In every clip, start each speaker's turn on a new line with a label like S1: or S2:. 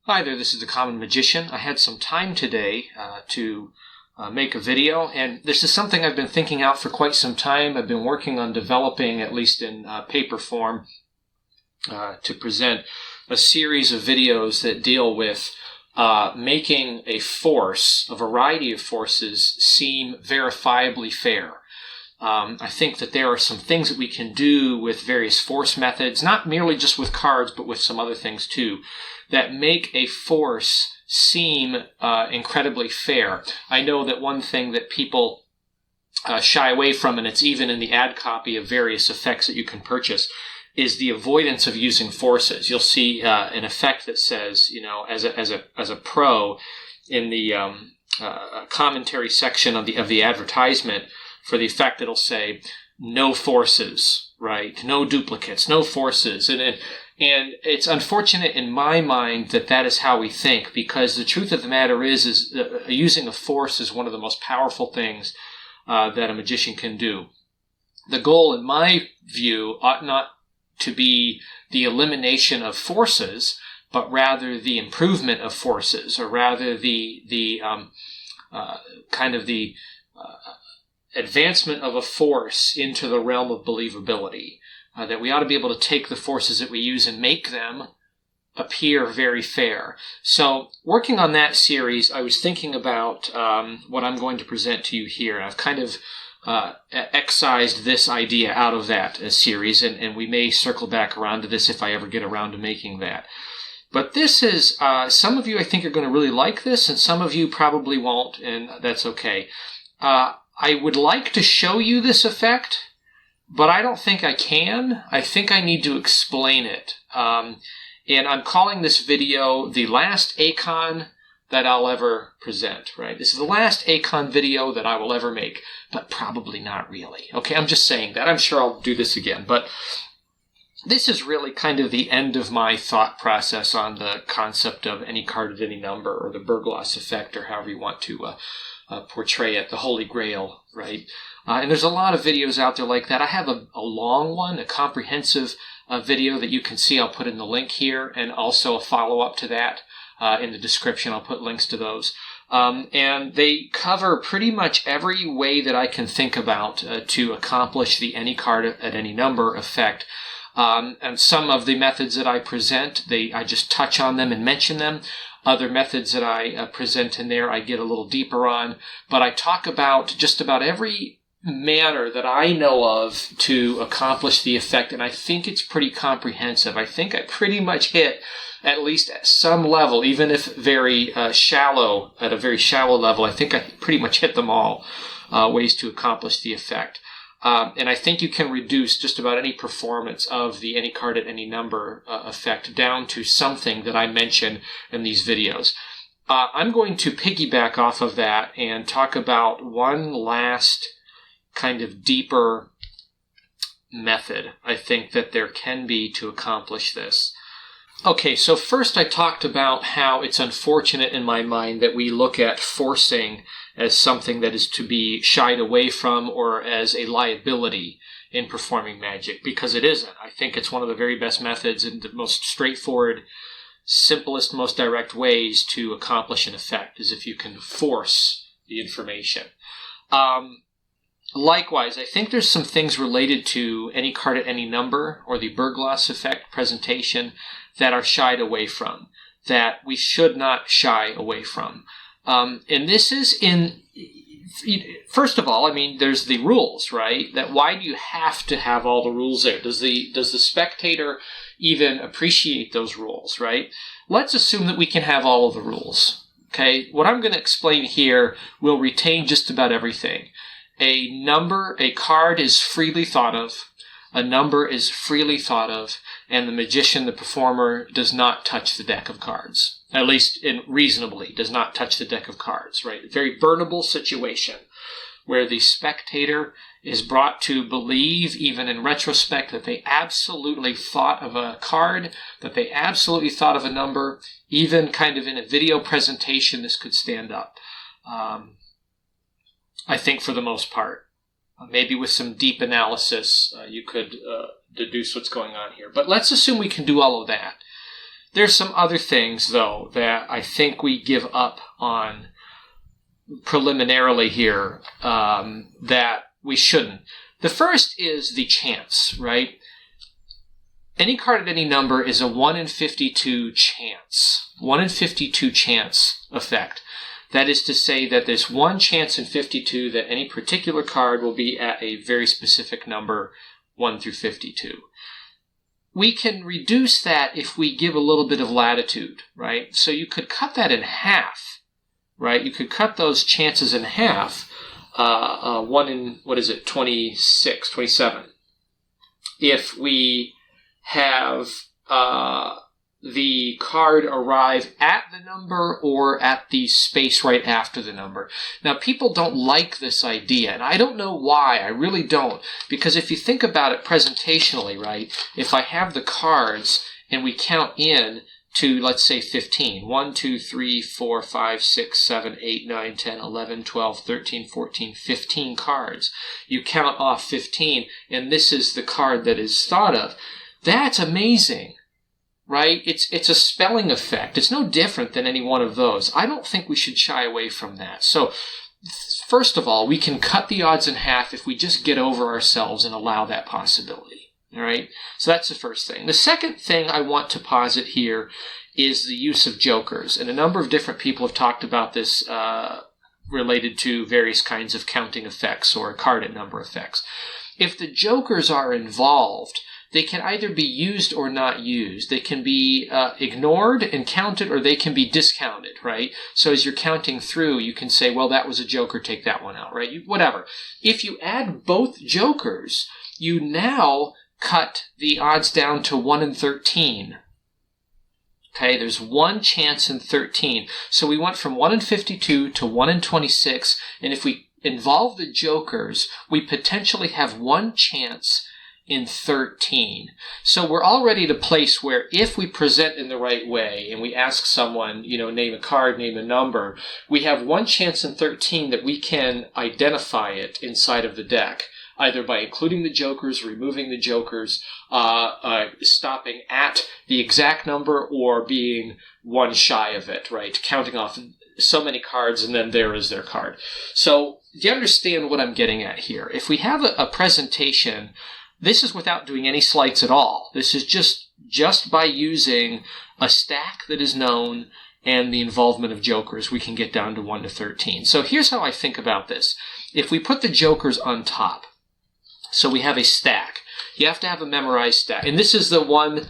S1: Hi there, this is the Common Magician. I had some time today to make a video, and this is something I've been thinking out for quite some time. I've been working on developing, at least in paper form, to present a series of videos that deal with making a force, a variety of forces, seem verifiably fair. I think that there are some things that we can do with various force methods, not merely just with cards, but with some other things too, that make a force seem incredibly fair. I know that one thing that people shy away from, and it's even in the ad copy of various effects that you can purchase, is the avoidance of using forces. You'll see an effect that says, you know, as a pro in the commentary section of the advertisement for the effect, it'll say no forces, right? No duplicates, no forces, and it's unfortunate in my mind that that is how we think, because the truth of the matter is using a force is one of the most powerful things that a magician can do. The goal, in my view, ought not to be the elimination of forces, but rather the improvement of forces, or rather the advancement of a force into the realm of believability. That we ought to be able to take the forces that we use and make them appear very fair. So, working on that series, I was thinking about what I'm going to present to you here. I've kind of excised this idea out of that series, and we may circle back around to this if I ever get around to making that. But this is, some of you I think are going to really like this, and some of you probably won't, and that's okay. I would like to show you this effect, but I don't think I can. I think I need to explain it. And I'm calling this video the last ACAAN that I'll ever present, right? This is the last ACAAN video that I will ever make, but probably not really. Okay, I'm just saying that. I'm sure I'll do this again, but this is really kind of the end of my thought process on the concept of any card at any number, or the Burglas effect, or however you want to portray it, the Holy Grail, right? And there's a lot of videos out there like that. I have a long one, a comprehensive video that you can see. I'll put in the link here, and also a follow-up to that in the description. I'll put links to those. And they cover pretty much every way that I can think about to accomplish the any card at any number effect. And some of the methods that I present, I just touch on them and mention them. Other methods that I present in there, I get a little deeper on. But I talk about just about every manner that I know of to accomplish the effect, and I think it's pretty comprehensive. I think I pretty much hit, at least at some level, even if very shallow, at a very shallow level, I think I pretty much hit them all, ways to accomplish the effect. And I think you can reduce just about any performance of the any card at any number effect down to something that I mention in these videos. I'm going to piggyback off of that and talk about one last kind of deeper method I think that there can be to accomplish this. Okay, so first I talked about how it's unfortunate in my mind that we look at forcing as something that is to be shied away from, or as a liability in performing magic, because it isn't. I think it's one of the very best methods and the most straightforward, simplest, most direct ways to accomplish an effect, is if you can force the information. Likewise, I think there's some things related to any card at any number, or the Burglas effect presentation, that are shied away from, that we should not shy away from. And this is first of all, I mean, there's the rules, right? That why do you have to have all the rules there? Does the spectator even appreciate those rules, right? Let's assume that we can have all of the rules, okay? What I'm going to explain here will retain just about everything. A card is freely thought of, a number is freely thought of, and the magician, the performer, does not touch the deck of cards. At least reasonably does not touch the deck of cards, right? A very burnable situation where the spectator is brought to believe, even in retrospect, that they absolutely thought of a card, that they absolutely thought of a number. Even kind of in a video presentation, this could stand up. I think for the most part. Maybe with some deep analysis, you could deduce what's going on here. But let's assume we can do all of that. There's some other things, though, that I think we give up on preliminarily here that we shouldn't. The first is the chance, right? Any card at any number is a 1 in 52 chance. 1 in 52 chance effect. That is to say that there's one chance in 52 that any particular card will be at a very specific number, 1 through 52. We can reduce that if we give a little bit of latitude, right? So you could cut that in half, right? You could cut those chances in half, 1 in, 26, 27. If we have the card arrive at the number or at the space right after the number. Now, people don't like this idea, and I don't know why. I really don't. Because if you think about it presentationally, right, if I have the cards and we count in to, let's say, 15. 1, 2, 3, 4, 5, 6, 7, 8, 9, 10, 11, 12, 13, 14, 15 cards. You count off 15, and this is the card that is thought of. That's amazing. Right? It's a spelling effect. It's no different than any one of those. I don't think we should shy away from that. So, first of all, we can cut the odds in half if we just get over ourselves and allow that possibility. All right? So that's the first thing. The second thing I want to posit here is the use of jokers. And a number of different people have talked about this related to various kinds of counting effects or card at number effects. If the jokers are involved, they can either be used or not used. They can be ignored and counted, or they can be discounted, right? So as you're counting through, you can say, well, that was a joker, take that one out, right? Whatever. If you add both jokers, you now cut the odds down to 1 in 13. Okay, there's one chance in 13. So we went from 1 in 52 to 1 in 26, and if we involve the jokers, we potentially have one chance in 13. So we're already at a place where if we present in the right way and we ask someone, name a card, name a number, we have one chance in 13 that we can identify it inside of the deck, either by including the jokers, removing the jokers, stopping at the exact number, or being one shy of it, right? Counting off so many cards and then there is their card. So do you understand what I'm getting at here? If we have a presentation, this is without doing any sleights at all. This is just by using a stack that is known and the involvement of jokers, we can get down to 1 to 13. So here's how I think about this. If we put the jokers on top, so we have a stack, you have to have a memorized stack. And this is the one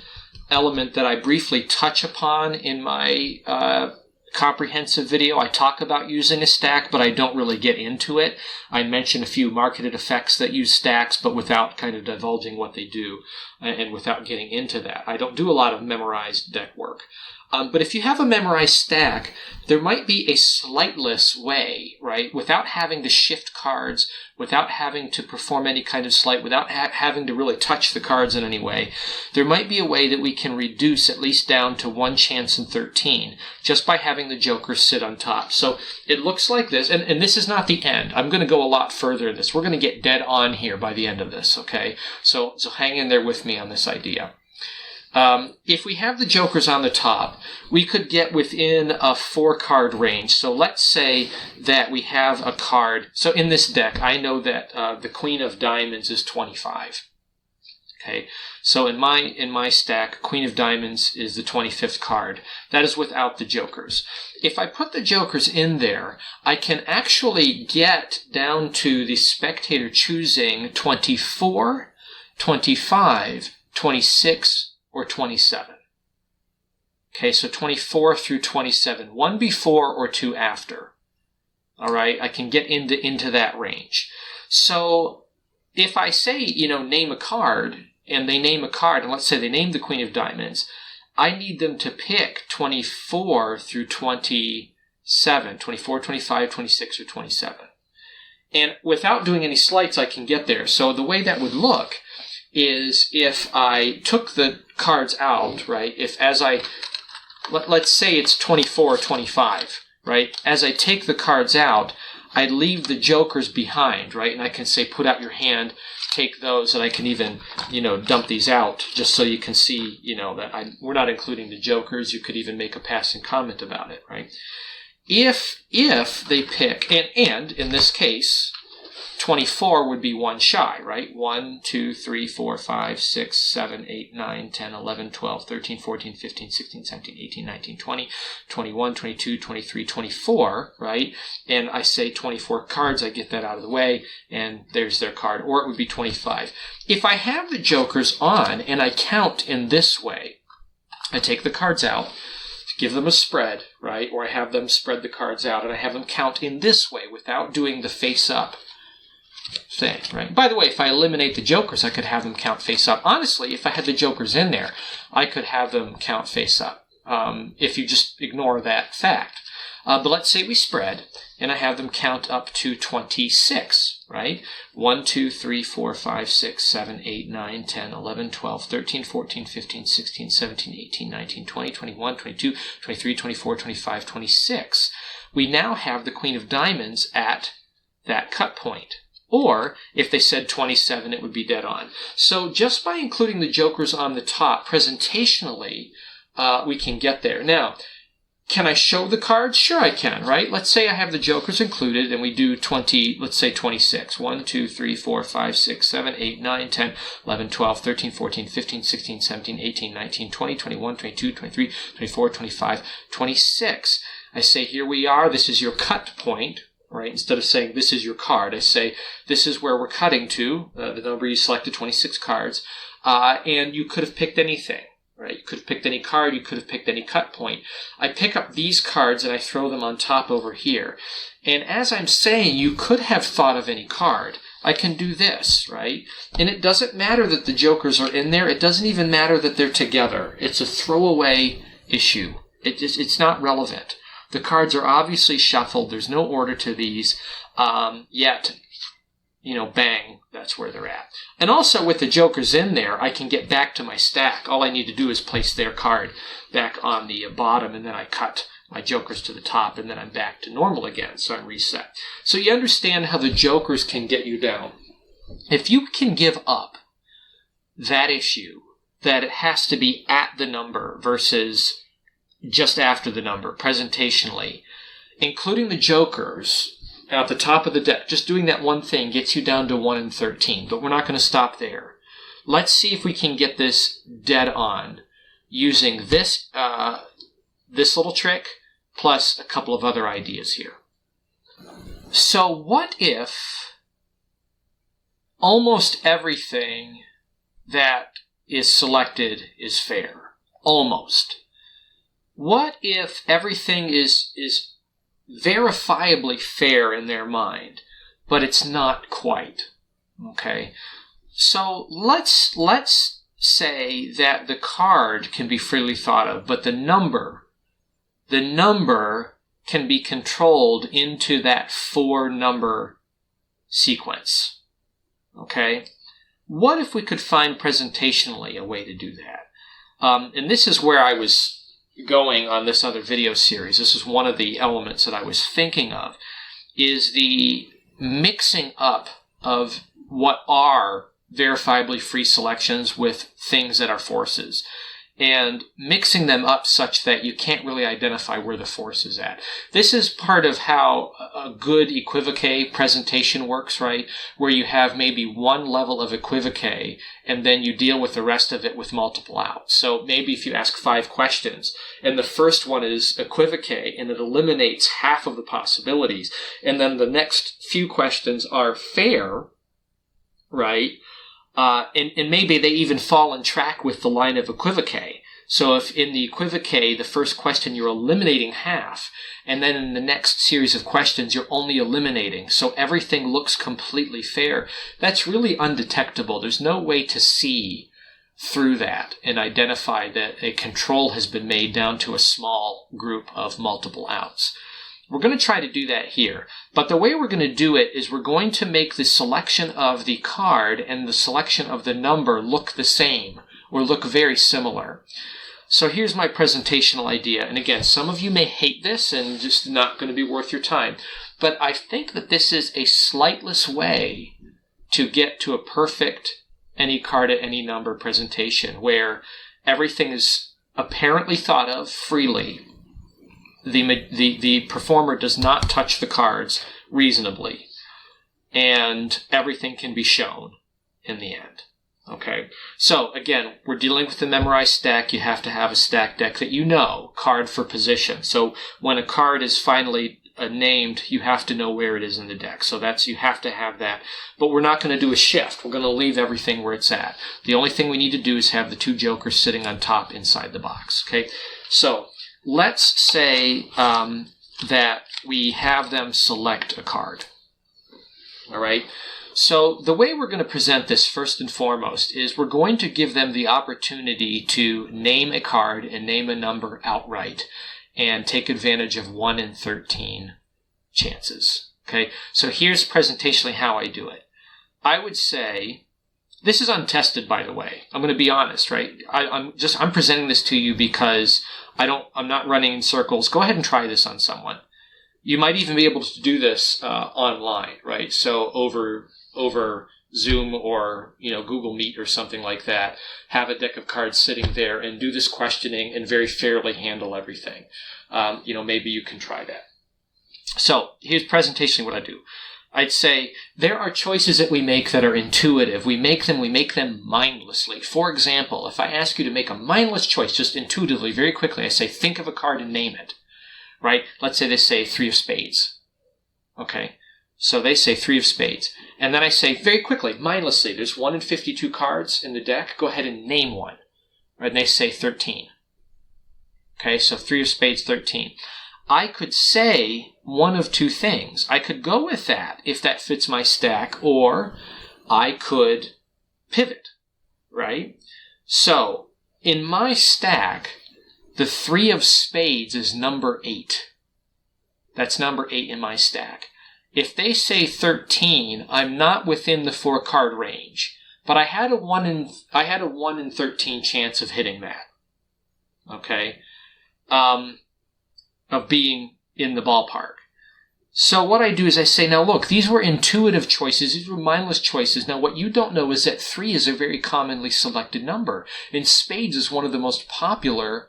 S1: element that I briefly touch upon in my comprehensive video. I talk about using a stack, but I don't really get into it. I mention a few marketed effects that use stacks, but without kind of divulging what they do and without getting into that. I don't do a lot of memorized deck work. But if you have a memorized stack, there might be a sleightless way, right? Without having to shift cards, without having to perform any kind of sleight, without having to really touch the cards in any way, there might be a way that we can reduce at least down to one chance in 13, just by having the jokers sit on top. So it looks like this, and this is not the end. I'm going to go a lot further in this. We're going to get dead on here by the end of this, okay? So hang in there with me on this idea. If we have the jokers on the top, we could get within a 4-card range. So let's say that we have a card. So in this deck, I know that the Queen of Diamonds is 25. Okay, so in my stack, Queen of Diamonds is the 25th card. That is without the jokers. If I put the jokers in there, I can actually get down to the spectator choosing 24, 25, 26, or 27. Okay, so 24 through 27, one before or two after. All right, I can get into that range. So if I say, name a card, and they name a card, and let's say they name the Queen of Diamonds, I need them to pick 24 through 27, 24, 25, 26, or 27. And without doing any sleights, I can get there. So the way that would look is if I took the cards out, right, let's say it's 24 or 25, right, as I take the cards out, I leave the jokers behind, right? And I can say, put out your hand, take those, and I can even, dump these out just so you can see, that we're not including the jokers. You could even make a passing comment about it, right? If they pick, and in this case, 24 would be one shy, right? 1, 2, 3, 4, 5, 6, 7, 8, 9, 10, 11, 12, 13, 14, 15, 16, 17, 18, 19, 20, 21, 22, 23, 24, right? And I say 24 cards, I get that out of the way, and there's their card. Or it would be 25. If I have the jokers on and I count in this way, I take the cards out, give them a spread, right? Or I have them spread the cards out and I have them count in this way without doing the face up thing, right? By the way, if I eliminate the jokers, I could have them count face up. Honestly, if I had the jokers in there, I could have them count face up, if you just ignore that fact. But let's say we spread, and I have them count up to 26, right? 1, 2, 3, 4, 5, 6, 7, 8, 9, 10, 11, 12, 13, 14, 15, 16, 17, 18, 19, 20, 21, 22, 23, 24, 25, 26. We now have the Queen of Diamonds at that cut point. Or, if they said 27, it would be dead on. So just by including the jokers on the top, presentationally, we can get there. Now, can I show the cards? Sure I can, right? Let's say I have the jokers included, and we do 20, let's say 26. 1, 2, 3, 4, 5, 6, 7, 8, 9, 10, 11, 12, 13, 14, 15, 16, 17, 18, 19, 20, 21, 22, 23, 24, 25, 26. I say, here we are, this is your cut point. Right? Instead of saying this is your card, I say this is where we're cutting to, the number you selected, 26 cards, and you could have picked anything, right? You could have picked any card, you could have picked any cut point. I pick up these cards and I throw them on top over here. And as I'm saying, you could have thought of any card. I can do this, right? And it doesn't matter that the jokers are in there. It doesn't even matter that they're together. It's a throwaway issue. It's not relevant. The cards are obviously shuffled. There's no order to these, yet, bang, that's where they're at. And also with the jokers in there, I can get back to my stack. All I need to do is place their card back on the bottom, and then I cut my jokers to the top, and then I'm back to normal again, so I'm reset. So you understand how the jokers can get you down. If you can give up that issue, that it has to be at the number versus just after the number, presentationally, including the jokers at the top of the deck, just doing that one thing gets you down to 1 in 13, but we're not going to stop there. Let's see if we can get this dead on using this little trick plus a couple of other ideas here. So what if almost everything that is selected is fair? Almost. What if everything is verifiably fair in their mind, but it's not quite? Okay, so let's say that the card can be freely thought of, but the number can be controlled into that 4-number sequence. Okay, what if we could find presentationally a way to do that? And this is where I was going on this other video series. This is one of the elements that I was thinking of, is the mixing up of what are verifiably free selections with things that are forces, and mixing them up such that you can't really identify where the force is at. This is part of how a good equivoque presentation works, right? Where you have maybe one level of equivoque and then you deal with the rest of it with multiple outs. So maybe if you ask 5 questions and the first one is equivoque and it eliminates half of the possibilities, and then the next few questions are fair, right? And maybe they even fall in track with the line of equivoque. So if in the equivoque, the first question, you're eliminating half, and then in the next series of questions, you're only eliminating, so everything looks completely fair, that's really undetectable. There's no way to see through that and identify that a control has been made down to a small group of multiple outs. We're going to try to do that here, but the way we're going to do it is we're going to make the selection of the card and the selection of the number look the same, or look very similar. So here's my presentational idea, and again, some of you may hate this and just not going to be worth your time, But I think that this is a slightless way to get to a perfect any card at any number presentation where everything is apparently thought of freely. The performer does not touch the cards reasonably, and everything can be shown in the end. Okay, so again, we're dealing with the memorized stack. You have to have a stack deck that you know, card for position. So when a card is finally named, you have to know where it is in the deck. So you have to have that. But we're not going to do a shift. We're going to leave everything where it's at. The only thing we need to do is have the two jokers sitting on top inside the box. Okay, so let's say that we have them select a card. All right. So the way we're going to present this first and foremost is we're going to give them the opportunity to name a card and name a number outright and take advantage of 1 in 13 chances. Okay, so here's presentationally how I do it. I would say, this is untested, by the way. I'm going to be honest, right? I'm presenting this to you because I'm not running in circles. Go ahead and try this on someone. You might even be able to do this online, right? So over Zoom or Google Meet or something like that, have a deck of cards sitting there and do this questioning and very fairly handle everything. Maybe you can try that. So here's presentationally what I do. I'd say there are choices that we make that are intuitive. We make them mindlessly. For example, if I ask you to make a mindless choice just intuitively, very quickly, I say think of a card and name it. Right? Let's say they say 3 of spades. Okay? So they say 3 of spades. And then I say very quickly, mindlessly, there's 1 in 52 cards in the deck. Go ahead and name one. Right? And they say 13. Okay? So 3 of spades, 13. I could say one of two things. I could go with that if that fits my stack, or I could pivot. Right? So in my stack, the 3 of spades is number 8. That's number 8 in my stack. If they say 13, I'm not within the 4-card range, but I had a 1 in 13 chance of hitting that. Okay, of being in the ballpark. So what I do is I say, now look, these were intuitive choices. These were mindless choices. Now what you don't know is that 3 is a very commonly selected number, and spades is one of the most popular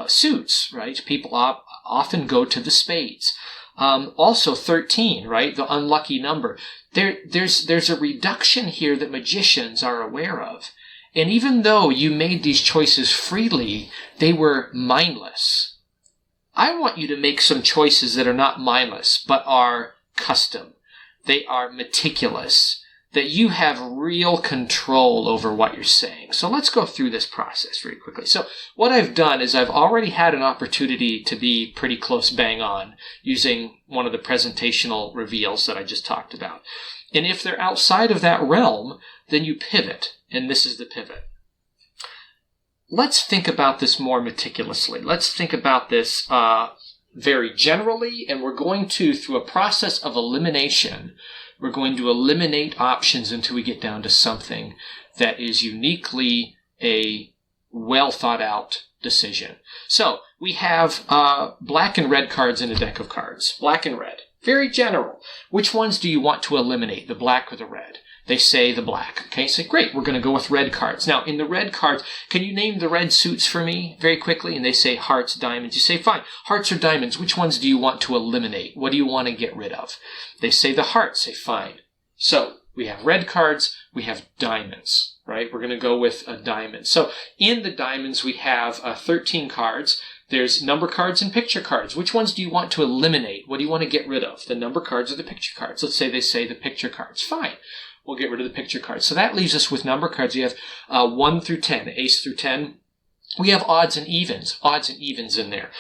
S1: suits, right? People often go to the spades. Also 13, right? The unlucky number. There's a reduction here that magicians are aware of. And even though you made these choices freely, they were mindless. I want you to make some choices that are not mindless, but are custom. They are meticulous. That you have real control over what you're saying. So let's go through this process very quickly. So what I've done is I've already had an opportunity to be pretty close bang on using one of the presentational reveals that I just talked about. And if they're outside of that realm, then you pivot. And this is the pivot. Let's think about this more meticulously. Let's think about this very generally, and we're going to, through a process of elimination, we're going to eliminate options until we get down to something that is uniquely a well thought out decision. So we have black and red cards in a deck of cards. Black and red. Very general. Which ones do you want to eliminate, the black or the red? They say the black. Okay, so great, we're going to go with red cards. Now, in the red cards, can you name the red suits for me very quickly? And they say hearts, diamonds. You say, fine, hearts or diamonds. Which ones do you want to eliminate? What do you want to get rid of? They say the hearts. Say, fine. So we have red cards, we have diamonds, right? We're going to go with a diamond. So in the diamonds, we have 13 cards. There's number cards and picture cards. Which ones do you want to eliminate? What do you want to get rid of? The number cards or the picture cards? Let's say they say the picture cards. Fine. We'll get rid of the picture cards. So that leaves us with number cards. You have 1 through 10, ace through 10. We have odds and evens in there.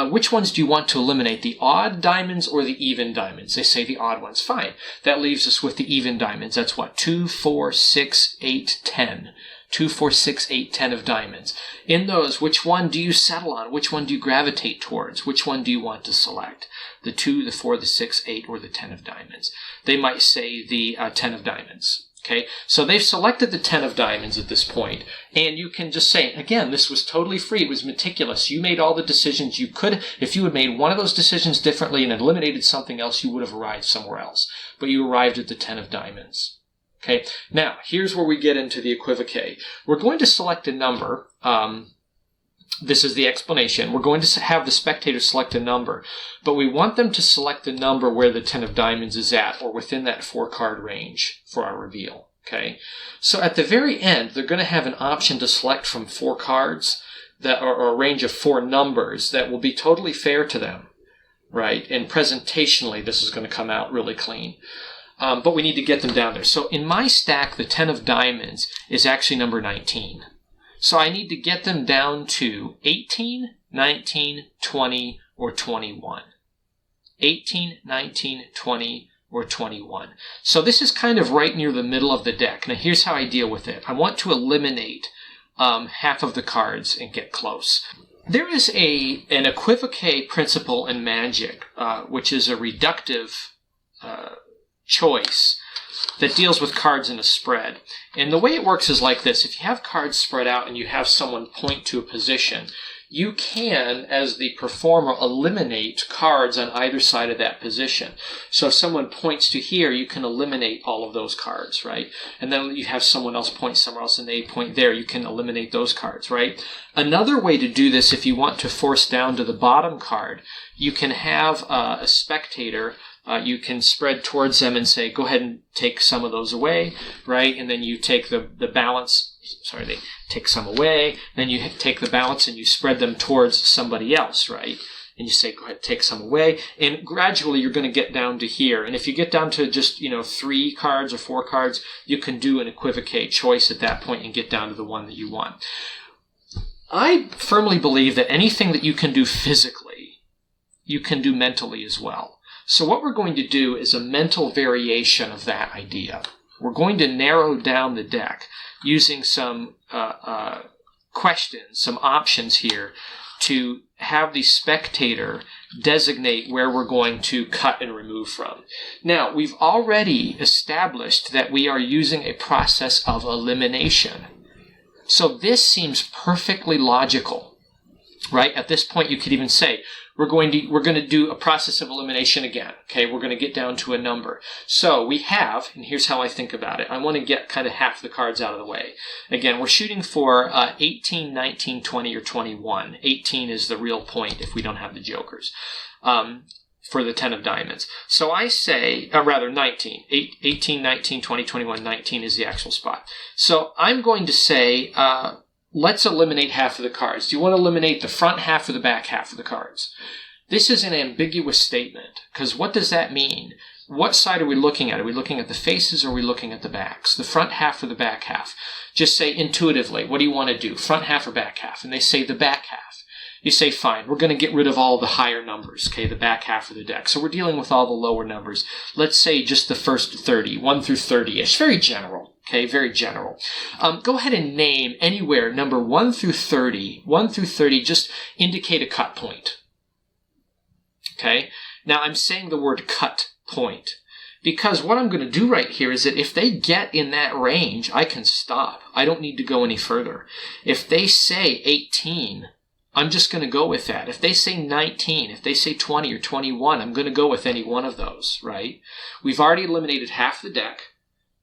S1: Which ones do you want to eliminate, the odd diamonds or the even diamonds? They say the odd ones. Fine. That leaves us with the even diamonds. That's what? 2, 4, 6, 8, 10. 2, 4, 6, 8, 10 of diamonds. In those, which one do you settle on? Which one do you gravitate towards? Which one do you want to select? The 2, the 4, the 6, 8, or the 10 of diamonds? They might say the 10 of diamonds. Okay, so they've selected the 10 of diamonds at this point, and you can just say, again, this was totally free. It was meticulous. You made all the decisions you could. If you had made one of those decisions differently and eliminated something else, you would have arrived somewhere else. But you arrived at the 10 of diamonds. Okay, now here's where we get into the equivoque. We're going to select a number. This is the explanation. We're going to have the spectator select a number, but we want them to select the number where the 10 of diamonds is at, or within that 4-card range for our reveal. Okay, so at the very end, they're going to have an option to select from 4 cards that are a range of 4 numbers that will be totally fair to them, right? And presentationally, this is going to come out really clean. But we need to get them down there. So in my stack, the 10 of diamonds is actually number 19. So I need to get them down to 18, 19, 20, or 21. 18, 19, 20, or 21. So this is kind of right near the middle of the deck. Now here's how I deal with it. I want to eliminate half of the cards and get close. There is an equivoque principle in Magic, which is a reductive choice that deals with cards in a spread. And the way it works is like this. If you have cards spread out and you have someone point to a position, you can, as the performer, eliminate cards on either side of that position. So if someone points to here, you can eliminate all of those cards, right? And then you have someone else point somewhere else and they point there, you can eliminate those cards, right? Another way to do this, if you want to force down to the bottom card, you can have a spectator. You can spread towards them and say, go ahead and take some of those away, right? And then you take the balance, they take some away, then you take the balance and you spread them towards somebody else, right? And you say, go ahead, take some away. And gradually you're going to get down to here. And if you get down to just, 3 cards or 4 cards, you can do an equivocate choice at that point and get down to the one that you want. I firmly believe that anything that you can do physically, you can do mentally as well. So what we're going to do is a mental variation of that idea. We're going to narrow down the deck using some questions, some options here to have the spectator designate where we're going to cut and remove from. Now, we've already established that we are using a process of elimination. So this seems perfectly logical, right? At this point, you could even say, we're going to do a process of elimination again. Okay, we're going to get down to a number. So we have, and here's how I think about it. I want to get kind of half the cards out of the way. Again, we're shooting for 18, 19, 20, or 21. 18 is the real point if we don't have the jokers for the 10 of diamonds. So I say, rather 19. 18, 19, 20, 21, 19 is the actual spot. So I'm going to say, let's eliminate half of the cards. Do you want to eliminate the front half or the back half of the cards? This is an ambiguous statement, because what does that mean? What side are we looking at? Are we looking at the faces or are we looking at the backs? The front half or the back half? Just say intuitively, what do you want to do? Front half or back half? And they say the back half. You say, fine, we're going to get rid of all the higher numbers, okay, the back half of the deck. So we're dealing with all the lower numbers. Let's say just the first 30, 1 through 30-ish, very general. Okay, very general. Go ahead and name anywhere number 1 through 30. 1 through 30, just indicate a cut point. Okay, now I'm saying the word cut point because what I'm going to do right here is that if they get in that range, I can stop. I don't need to go any further. If they say 18, I'm just going to go with that. If they say 19, if they say 20 or 21, I'm going to go with any one of those, right? We've already eliminated half the deck,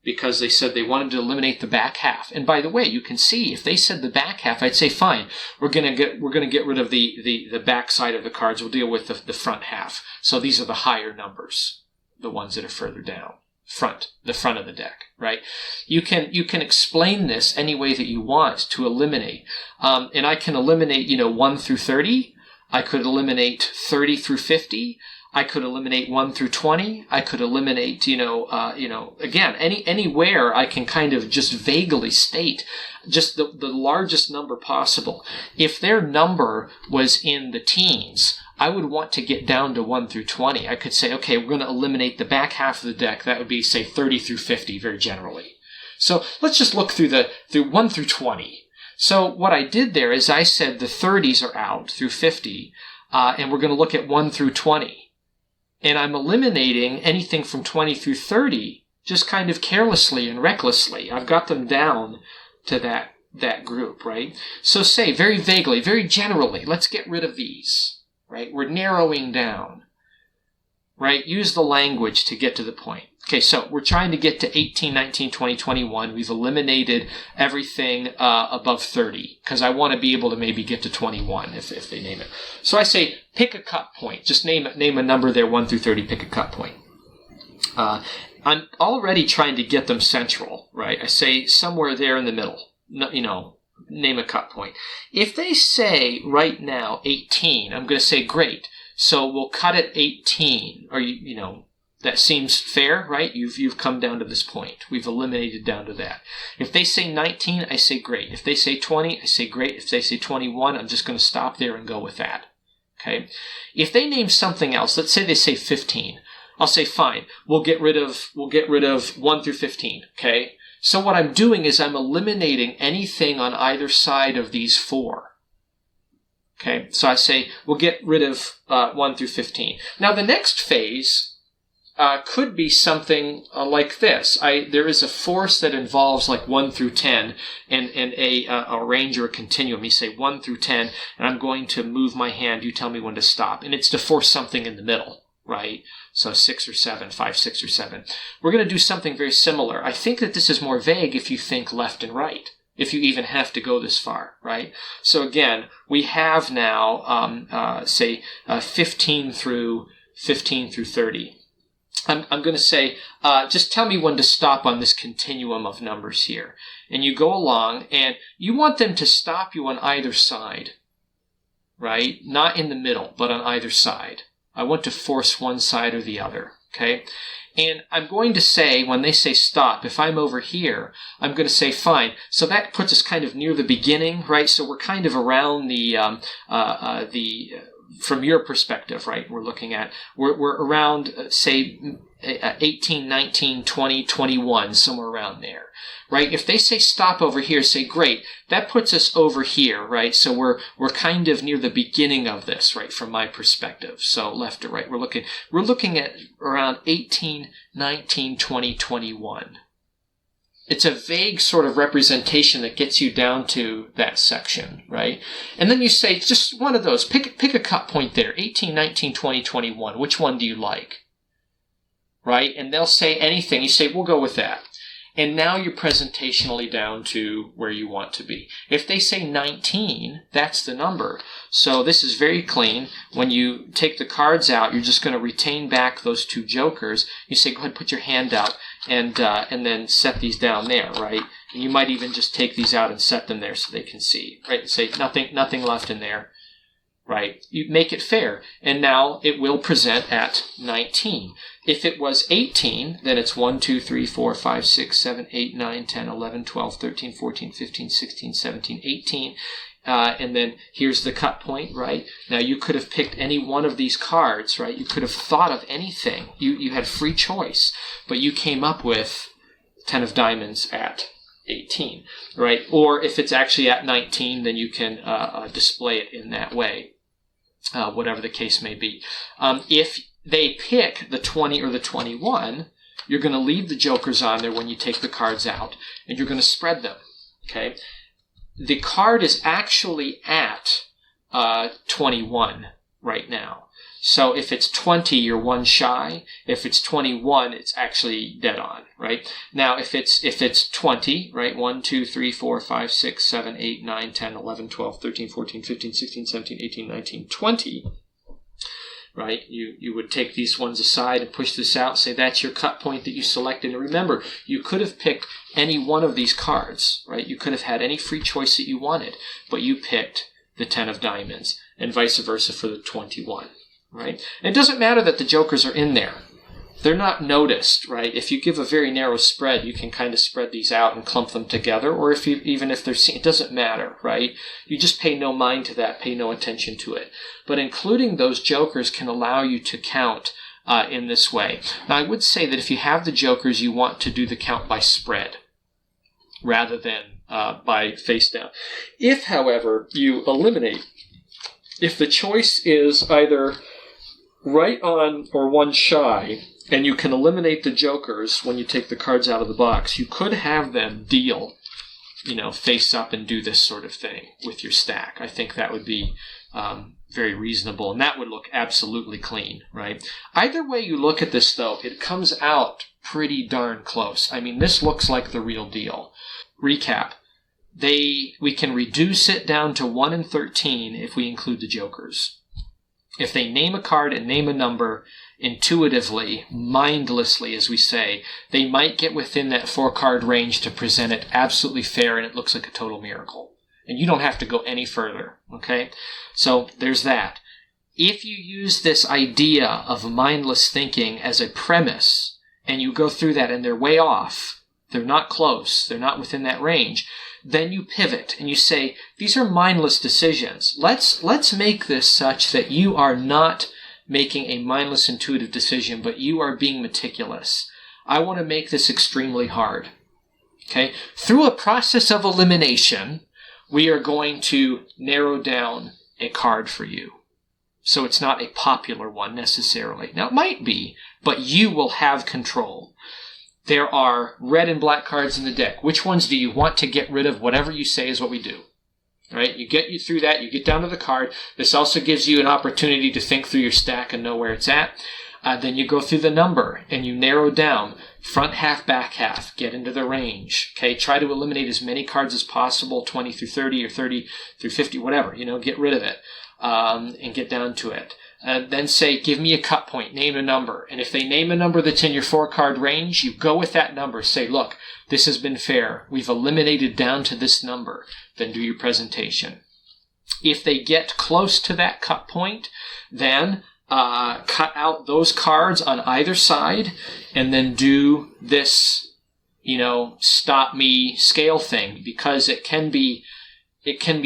S1: because they said they wanted to eliminate the back half. And by the way, you can see if they said the back half, I'd say fine. We're going to get rid of the back side of the cards. We'll deal with the front half. So these are the higher numbers, the ones that are further down, the front of the deck, right? You can explain this any way that you want to eliminate. And I can eliminate 1 through 30. I could eliminate 30 through 50. I could eliminate 1 through 20. I could eliminate, again, anywhere I can kind of just vaguely state just the largest number possible. If their number was in the teens, I would want to get down to 1 through 20. I could say, okay, we're going to eliminate the back half of the deck. That would be, say, 30 through 50, very generally. So let's just look through 1 through 20. So what I did there is I said the 30s are out through 50, and we're going to look at 1 through 20. And I'm eliminating anything from 20 through 30 just kind of carelessly and recklessly. I've got them down to that group, right? So say very vaguely, very generally, let's get rid of these, right? We're narrowing down, right? Use the language to get to the point. Okay, so we're trying to get to 18, 19, 20, 21. We've eliminated everything above 30 because I want to be able to maybe get to 21 if they name it. So I say pick a cut point. Just name a number there, 1 through 30, pick a cut point. I'm already trying to get them central, right? I say somewhere there in the middle, name a cut point. If they say right now 18, I'm going to say great. So we'll cut at 18, or that seems fair, right? You've come down to this point. We've eliminated down to that. If they say 19, I say great. If they say 20, I say great. If they say 21, I'm just going to stop there and go with that. Okay? If they name something else, let's say they say 15, I'll say fine. We'll get rid of 1 through 15. Okay? So what I'm doing is I'm eliminating anything on either side of these four. Okay? So I say we'll get rid of 1 through 15. Now the next phase could be something like this. There is a force that involves like 1 through 10 and a range or a continuum. You say 1 through 10, and I'm going to move my hand. You tell me when to stop. And it's to force something in the middle, right? So 6 or 7, 5, 6 or 7. We're going to do something very similar. I think that this is more vague if you think left and right, if you even have to go this far, right? So again, we have now, say, 15 through 30. I'm going to say, just tell me when to stop on this continuum of numbers here. And you go along, and you want them to stop you on either side, right? Not in the middle, but on either side. I want to force one side or the other, okay? And I'm going to say, when they say stop, if I'm over here, I'm going to say fine. So that puts us kind of near the beginning, right? So we're kind of around from your perspective, right, we're around, say, 18, 19, 20, 21, somewhere around there, right? If they say stop over here, say great. That puts us over here, right? So we're kind of near the beginning of this, right, from my perspective. So left to right, we're looking at around 18, 19, 20, 21. It's a vague sort of representation that gets you down to that section, right? And then you say, just one of those. Pick a cut point there, 18, 19, 20, 21. Which one do you like? Right? And they'll say anything. You say, we'll go with that. And now you're presentationally down to where you want to be. If they say 19, that's the number. So this is very clean. When you take the cards out, you're just going to retain back those two jokers. You say, go ahead, put your hand out, and then set these down there, right? And you might even just take these out and set them there so they can see, right? And say, nothing left in there, right? You make it fair. And now it will present at 19. If it was 18, then it's 1, 2, 3, 4, 5, 6, 7, 8, 9, 10, 11, 12, 13, 14, 15, 16, 17, 18. And then here's the cut point, right? Now you could have picked any one of these cards, right? You could have thought of anything. You had free choice, but you came up with 10 of diamonds at 18, right? Or if it's actually at 19, then you can display it in that way, whatever the case may be. If they pick the 20 or the 21, you're going to leave the jokers on there when you take the cards out, and you're going to spread them, okay? The card is actually at 21 right now. So if it's 20, you're one shy. If it's 21, it's actually dead on, right? Now, if it's 20, right? 1, 2, 3, 4, 5, 6, 7, 8, 9, 10, 11, 12, 13, 14, 15, 16, 17, 18, 19, 20, right? You would take these ones aside and push this out, say that's your cut point that you selected. And remember, you could have picked any one of these cards, right? You could have had any free choice that you wanted, but you picked the 10 of diamonds, and vice versa for the 21, right? And it doesn't matter that the jokers are in there. They're not noticed, right? If you give a very narrow spread, you can kind of spread these out and clump them together, or even if they're seen, it doesn't matter, right? You just pay no mind to that, pay no attention to it. But including those jokers can allow you to count in this way. Now, I would say that if you have the jokers, you want to do the count by spread rather than by face down. If, however, you eliminate, if the choice is either right on or one shy, and you can eliminate the jokers when you take the cards out of the box. You could have them deal, face up and do this sort of thing with your stack. I think that would be very reasonable, and that would look absolutely clean, right? Either way you look at this, though, it comes out pretty darn close. I mean, this looks like the real deal. Recap. We can reduce it down to 1 in 13 if we include the jokers. If they name a card and name a number intuitively, mindlessly, as we say, they might get within that 4-card range to present it absolutely fair, and it looks like a total miracle. And you don't have to go any further, okay? So there's that. If you use this idea of mindless thinking as a premise, and you go through that and they're way off, they're not close, they're not within that range, then you pivot and you say, these are mindless decisions. Let's make this such that you are not making a mindless intuitive decision, but you are being meticulous. I want to make this extremely hard. Okay? Through a process of elimination, we are going to narrow down a card for you. So it's not a popular one necessarily. Now it might be, but you will have control. There are red and black cards in the deck. Which ones do you want to get rid of? Whatever you say is what we do. All right? You get you through that. You get down to the card. This also gives you an opportunity to think through your stack and know where it's at. Then you go through the number and you narrow down front half, back half. Get into the range. Okay? Try to eliminate as many cards as possible, 20 through 30 or 30 through 50, whatever. Get rid of it and get down to it. Then say, give me a cut point, name a number. And if they name a number that's in your 4-card range, you go with that number. Say, look, this has been fair. We've eliminated down to this number. Then do your presentation. If they get close to that cut point, then cut out those cards on either side and then do this, stop me scale thing, because it can be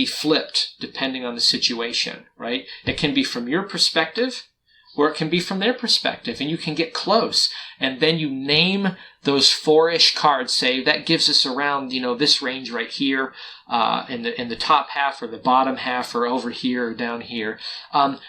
S1: flipped depending on the situation, right? It can be from your perspective or it can be from their perspective, and you can get close. And then you name those 4-ish cards, say that gives us around, this range right here, in the top half or the bottom half or over here or down here.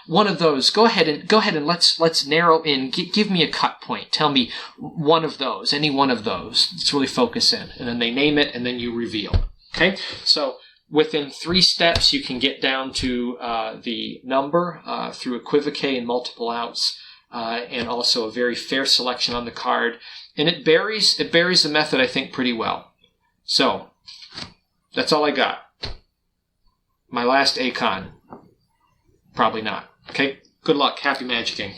S1: One of those, go ahead and let's narrow in. Give me a cut point. Tell me one of those, any one of those. Let's really focus in. And then they name it, and then you reveal. Okay? So within 3 steps, you can get down to the number through equivoque and multiple outs, and also a very fair selection on the card. And it buries the method, I think, pretty well. So that's all I got. My last ACAAN? Probably not. Okay? Good luck. Happy magicking.